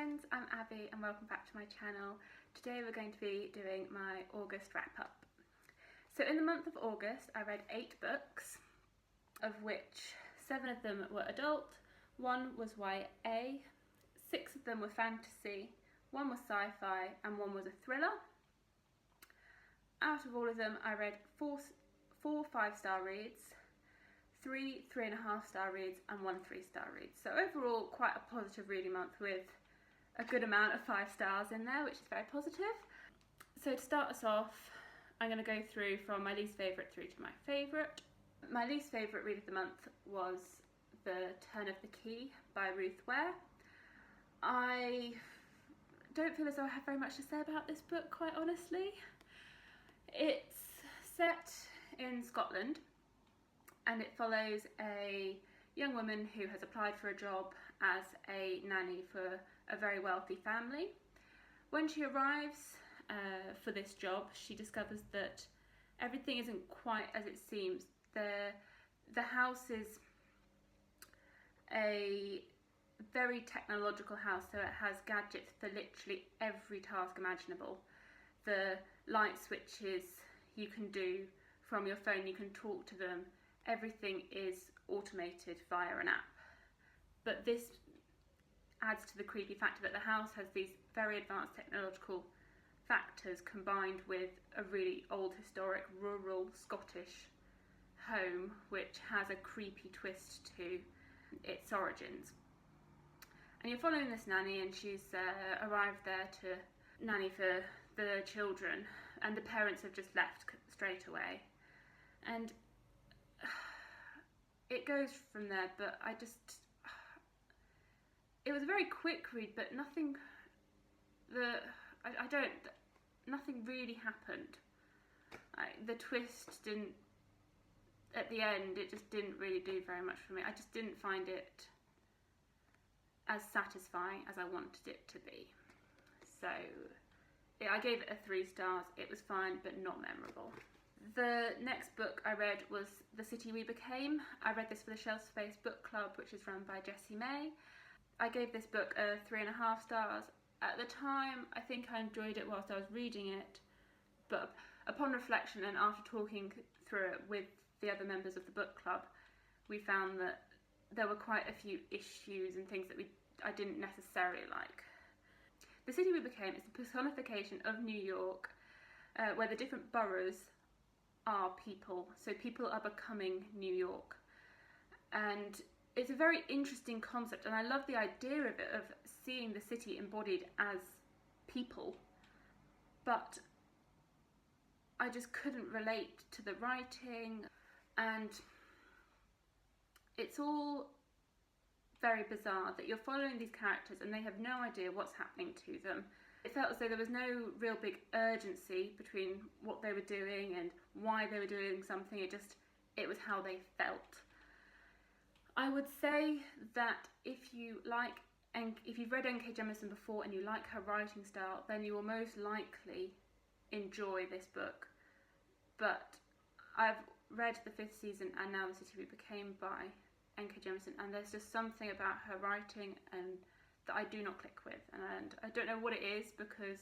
friends, I'm Abby and welcome back to my channel. Today we're going to be doing my August wrap up. So in the month of August I read 8 books, of which 7 of them were adult, 1 was YA, 6 of them were fantasy, 1 was sci-fi and 1 was a thriller. Out of all of them I read 4 5-star reads, 3 3.5-star reads and 1 3-star read. So overall quite a positive reading month with a good amount of 5 stars in there, which is very positive. So to start us off, I'm going to go through from my least favourite through to my favourite. My least favourite read of the month was The Turn of the Key by Ruth Ware. I don't feel as though I have very much to say about this book, quite honestly. It's set in Scotland and it follows a young woman who has applied for a job as a nanny for a very wealthy family. When she arrives for this job, she discovers that everything isn't quite as it seems. The house is a very technological house, so it has gadgets for literally every task imaginable. The light switches you can do from your phone, you can talk to them, everything is automated via an app. But this adds to the creepy factor that the house has these very advanced technological factors combined with a really old historic rural Scottish home which has a creepy twist to its origins. And you're following this nanny and she's arrived there to nanny for the children and the parents have just left straight away. And it goes from there, but it was a very quick read, but nothing really happened. The twist didn't, at the end, it just didn't really do very much for me. I just didn't find it as satisfying as I wanted it to be. So I gave it a 3 stars. It was fine, but not memorable. The next book I read was The City We Became. I read this for the Shelf Space Book Club, which is run by Jessie May. I gave this book a 3.5 stars. At the time, I think I enjoyed it whilst I was reading it, but upon reflection and after talking through it with the other members of the book club, we found that there were quite a few issues and things that I didn't necessarily like. The City We Became is the personification of New York, where the different boroughs are people, so people are becoming New York, and it's a very interesting concept and I love the idea of it, of seeing the city embodied as people, but I just couldn't relate to the writing and it's all very bizarre that you're following these characters and they have no idea what's happening to them. It felt as though there was no real big urgency between what they were doing and why they were doing something. It was how they felt. I would say that if you've read N.K. Jemisin before and you like her writing style, then you will most likely enjoy this book. But I've read the 5th season and now The City We Became by N.K. Jemisin, and there's just something about her writing and that I do not click with, and I don't know what it is, because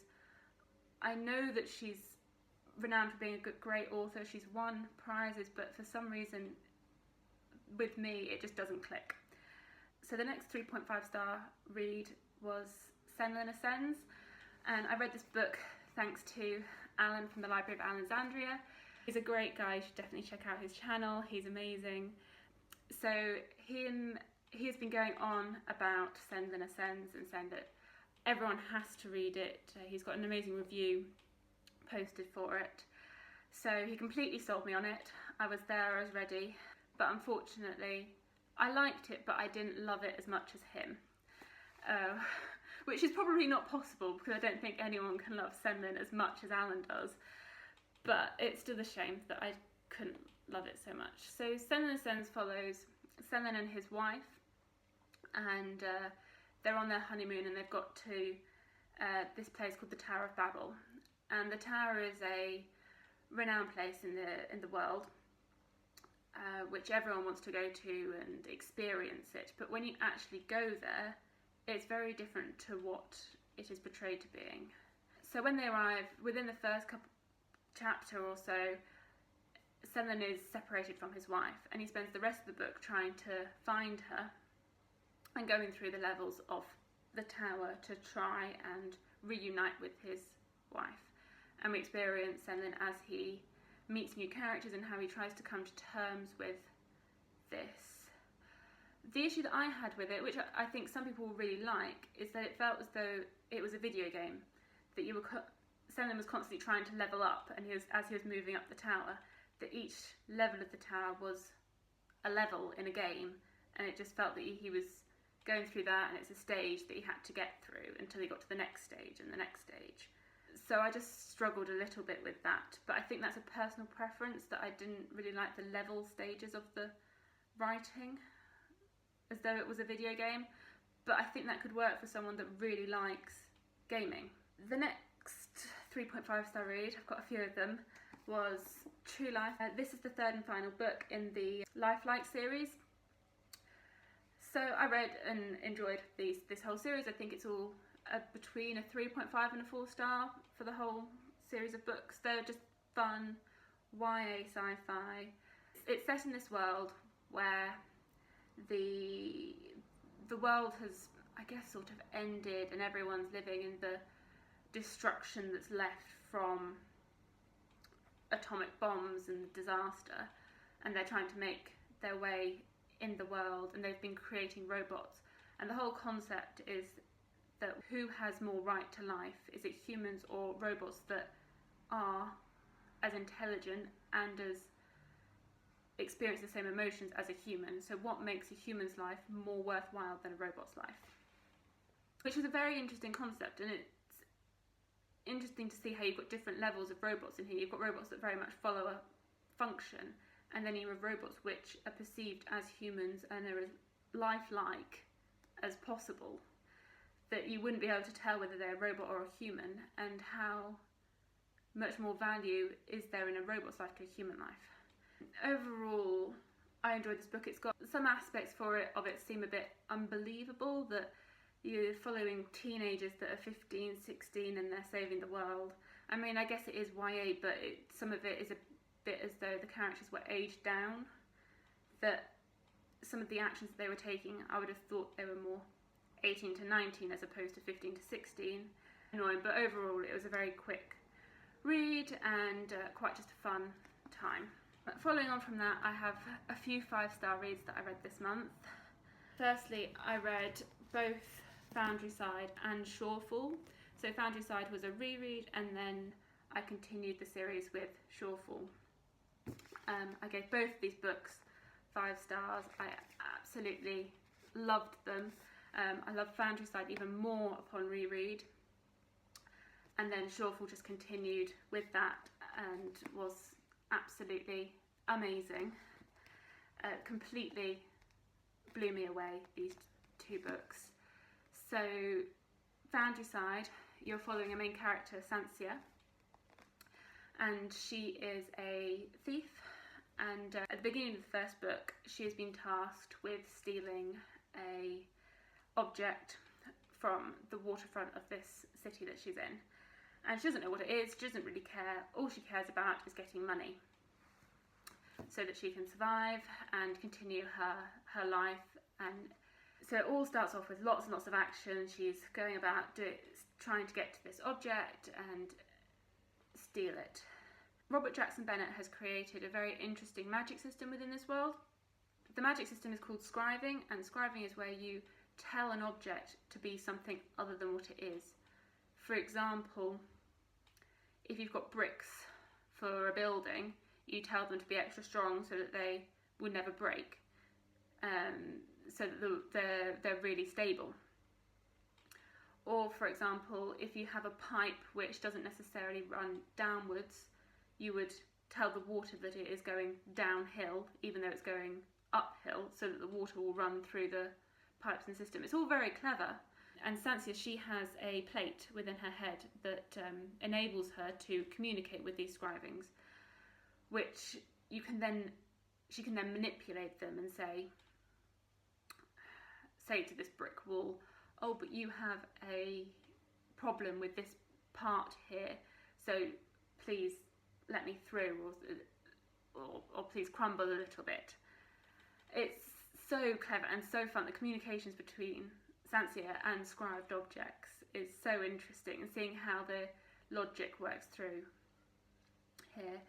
I know that she's renowned for being a great author, she's won prizes, but for some reason with me it just doesn't click. So the next 3.5-star read was Senlin Ascends, and I read this book thanks to Alan from the Library of Alexandria. He's a great guy, you should definitely check out his channel, he's amazing. So he has been going on about Senlin Ascends and saying that everyone has to read it. He's got an amazing review posted for it. So he completely sold me on it. I was there, I was ready, but unfortunately I liked it, but I didn't love it as much as him. Which is probably not possible because I don't think anyone can love Senlin as much as Alan does. But it's still a shame that I couldn't love it so much. So Senlin Ascends follows Senlin and his wife, and they're on their honeymoon and they've got to this place called the Tower of Babel, and the tower is a renowned place in the world, which everyone wants to go to and experience it, but when you actually go there it's very different to what it is portrayed to being. So when they arrive, within the first chapter or so, Selyn is separated from his wife, and he spends the rest of the book trying to find her and going through the levels of the tower to try and reunite with his wife. And we experience Selyn as he meets new characters and how he tries to come to terms with this. The issue that I had with it, which I think some people really like, is that it felt as though it was a video game, that Selyn was constantly trying to level up, and as he was moving up the tower, that each level of the tower was a level in a game, and it just felt that he was going through that, and it's a stage that he had to get through until he got to the next stage and the next stage. So I just struggled a little bit with that, but I think that's a personal preference, that I didn't really like the level stages of the writing, as though it was a video game, but I think that could work for someone that really likes gaming. The next 3.5-star read, I've got a few of them, was True Life. This is the third and final book in the Lifelike series. So I read and enjoyed this whole series. I think it's all between a 3.5 and a 4-star for the whole series of books. They're just fun, YA sci-fi. It's set in this world where the world has, I guess, sort of ended, and everyone's living in the destruction that's left from atomic bombs and disaster, and they're trying to make their way in the world, and they've been creating robots, and the whole concept is that who has more right to life? Is it humans or robots that are as intelligent and as experience the same emotions as a human? So what makes a human's life more worthwhile than a robot's life? Which is a very interesting concept, and it's interesting to see how you've got different levels of robots in here. You've got robots that very much follow a function, and then you have robots which are perceived as humans and are as lifelike as possible, that you wouldn't be able to tell whether they're a robot or a human, and how much more value is there in a robot's life to a human life. Overall, I enjoyed this book. It's got some aspects of it seem a bit unbelievable, that you're following teenagers that are 15, 16 and they're saving the world. I mean, I guess it is YA, but some of it is a bit as though the characters were aged down, that some of the actions that they were taking, I would have thought they were more 18 to 19 as opposed to 15 to 16. Annoying, but overall it was a very quick read and quite just a fun time. But following on from that, I have a few 5-star reads that I read this month. Firstly, I read both Foundryside and Shorefall. So Foundryside was a reread, and then I continued the series with Shorefall. I gave both of these books 5 stars. I absolutely loved them. I loved Foundryside even more upon reread, and then Shorefall just continued with that and was absolutely amazing. Completely blew me away, these 2 books. So Foundryside, you're following a main character, Sansia, and she is a thief, and at the beginning of the first book she has been tasked with stealing a object from the waterfront of this city that she's in, and she doesn't know what it is. She doesn't really care. All she cares about is getting money so that she can survive and continue her life. And so it all starts off with lots and lots of action. She's going about trying to get to this object and steal it. Robert Jackson Bennett has created a very interesting magic system within this world. The magic system is called scriving, and scriving is where you tell an object to be something other than what it is. For example, if you've got bricks for a building, you tell them to be extra strong so that they would never break, so that they're really stable. Or for example, if you have a pipe which doesn't necessarily run downwards, you would tell the water that it is going downhill even though it's going uphill, so that the water will run through the pipes and system. It's all very clever. And Sansia, she has a plate within her head that enables her to communicate with these scrivings, which she can then manipulate them and say to this brick wall, oh, but you have a problem with this part here, so please let me through, or please crumble a little bit. It's so clever and so fun. The communications between Sancia and scribed objects is so interesting, and seeing how the logic works through here.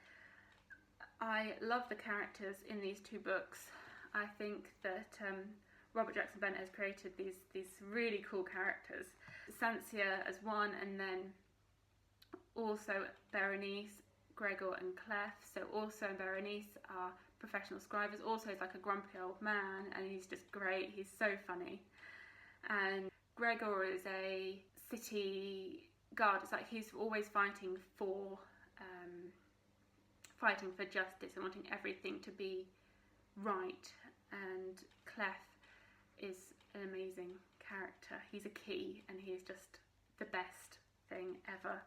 I love the characters in these two books. I think that Robert Jackson Bennett has created these really cool characters. Sancia as one, and then also Berenice, Gregor and Clef. So also Berenice are professional scribers. Also he's like a grumpy old man, and he's just great. He's so funny. And Gregor is a city guard. It's like he's always fighting for justice and wanting everything to be right. And Clef is an amazing character. He's a key, and he's just the best thing ever.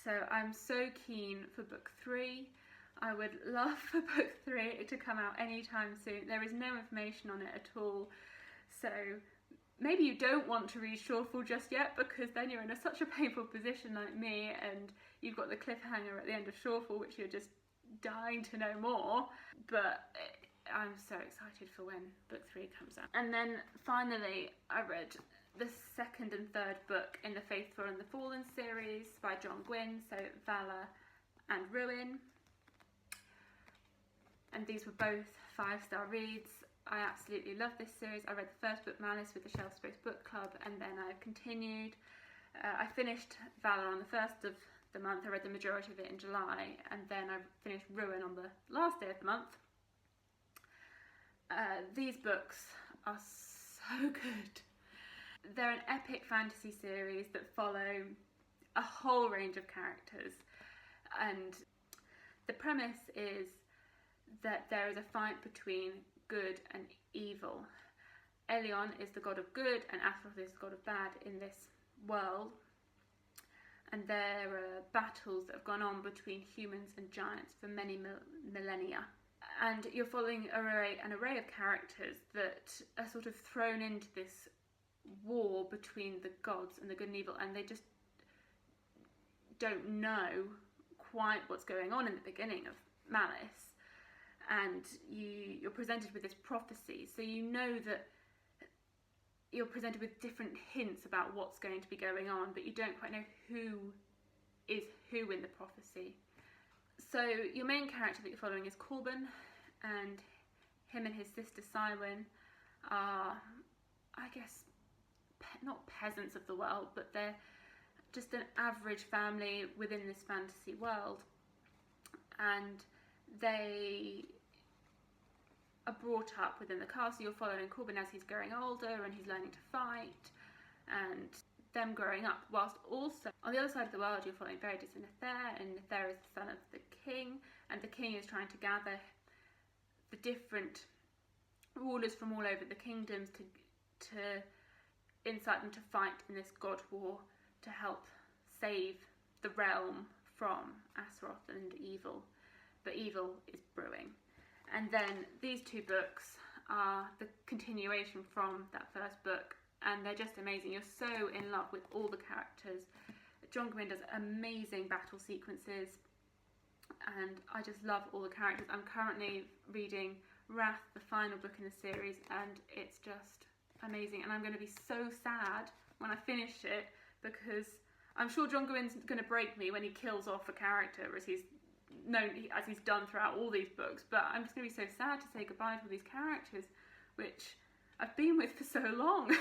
So I'm so keen for book 3. I would love for book 3 to come out anytime soon. There is no information on it at all, so maybe you don't want to read Shawful just yet, because then you're in such a painful position like me, and you've got the cliffhanger at the end of Shawful, which you're just dying to know more. But I'm so excited for when book 3 comes out. And then finally I read the second and third book in the Faithful and the Fallen series by John Gwynne, so Valor and Ruin. And these were both 5-star reads. I absolutely love this series. I read the first book, Malice, with the Shelf Space Book Club, and then I continued. I finished Valor on the 1st of the month. I read the majority of it in July, and then I finished Ruin on the last day of the month. These books are so good. They're an epic fantasy series that follow a whole range of characters, and the premise is that there is a fight between good and evil. Elyon is the god of good and Azeroth is the god of bad in this world, and there are battles that have gone on between humans and giants for many millennia. And you're following an array of characters that are sort of thrown into this war between the gods and the good and evil, and they just don't know quite what's going on in the beginning of Malice. And you're presented with this prophecy, so you know that you're presented with different hints about what's going to be going on, but you don't quite know who is who in the prophecy. So your main character that you're following is Corbin, and him and his sister Cywin are, I guess, not peasants of the world, but they're just an average family within this fantasy world, and they are brought up within the castle. You're following Corbin as he's growing older and he's learning to fight, and them growing up, whilst also on the other side of the world you're following Veritas and Nether, and Nether is the son of the king, and the king is trying to gather the different rulers from all over the kingdoms to incite them to fight in this god war to help save the realm from Azeroth and evil. But evil is brewing. And then these two books are the continuation from that first book, and they're just amazing. You're so in love with all the characters. John Gwynne does amazing battle sequences, and I just love all the characters. I'm currently reading Wrath, the final book in the series, and it's just amazing. And I'm going to be so sad when I finish it, because I'm sure John Gwynne's going to break me when he kills off a character, as he's done throughout all these books. But I'm just going to be so sad to say goodbye to all these characters, which I've been with for so long.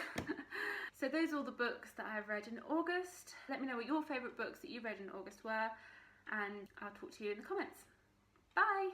So those are all the books that I've read in August. Let me know what your favourite books that you read in August were, and I'll talk to you in the comments. Bye!